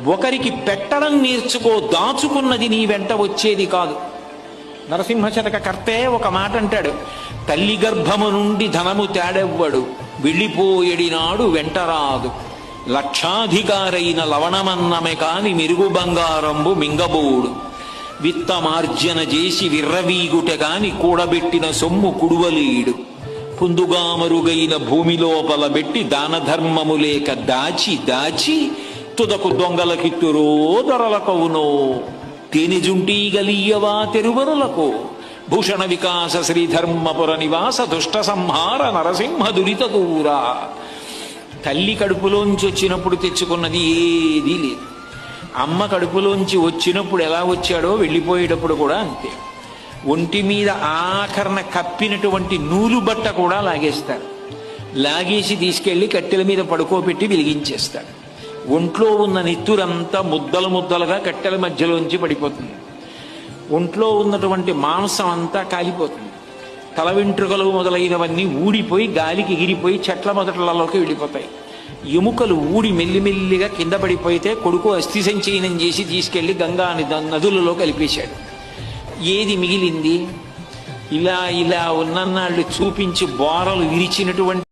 ఒకరికి పెట్టడం నేర్చుకో, దాచుకున్నది నీ వెంట వచ్చేది కాదు. నరసింహశతక కర్తే ఒక మాట అంటాడు, తల్లి గర్భము నుండి ధనము తేడెవ్వడు, వెళ్ళిపోయేడినాడు వెంటరాదు. లక్షాధికారైన లవణమన్నమే కాని మెరుగు బంగారంబు మింగబోడు. విత్తమార్జన చేసి విర్రవీగుట కాని కూడబెట్టిన సొమ్ము కుడువలేడు. పుందుగామరుగైన భూమి లోపల పెట్టి దాన ధర్మము లేక దాచి దాచి తుదకు దొంగలకిత్తురో దొరలకవునో. తేనెజుంటీగలియవా తెరువరులకు భూషణ వికాస శ్రీధర్మపుర నివాస దుష్ట సంహార నరసింహ దురిత దూరా. తల్లి కడుపులోంచి వచ్చినప్పుడు తెచ్చుకున్నది ఏదీ లేదు. అమ్మ కడుపులోంచి వచ్చినప్పుడు ఎలా వచ్చాడో వెళ్ళిపోయేటప్పుడు కూడా అంతే. ఒంటి మీద ఆఖరణ కప్పినటువంటి నూలు బట్ట కూడా లాగేస్తారు. లాగేసి తీసుకెళ్లి కట్టెల మీద పడుకోబెట్టి వెలిగించేస్తాడు. ఒంట్లో ఉన్న నెత్తురంతా ముద్దలు ముద్దలుగా కట్టెల మధ్యలోంచి పడిపోతుంది. ఒంట్లో ఉన్నటువంటి మాంసం అంతా కాలిపోతుంది. తల వెంట్రుకలు మొదలైనవన్నీ ఊడిపోయి గాలికి ఎగిరిపోయి చెట్ల మొదట్లలోకి వెళ్ళిపోతాయి. ఎముకలు ఊడి మెల్లిమెల్లిగా కింద పడిపోయితే కొడుకు అస్థి సంచయనం చేసి తీసుకెళ్లి గంగా నదులలో కలిపేశాడు. ఏది మిగిలింది? ఇలా ఇలా ఉన్ననాళ్ళు చూపించి బోరలు విరిచినటువంటి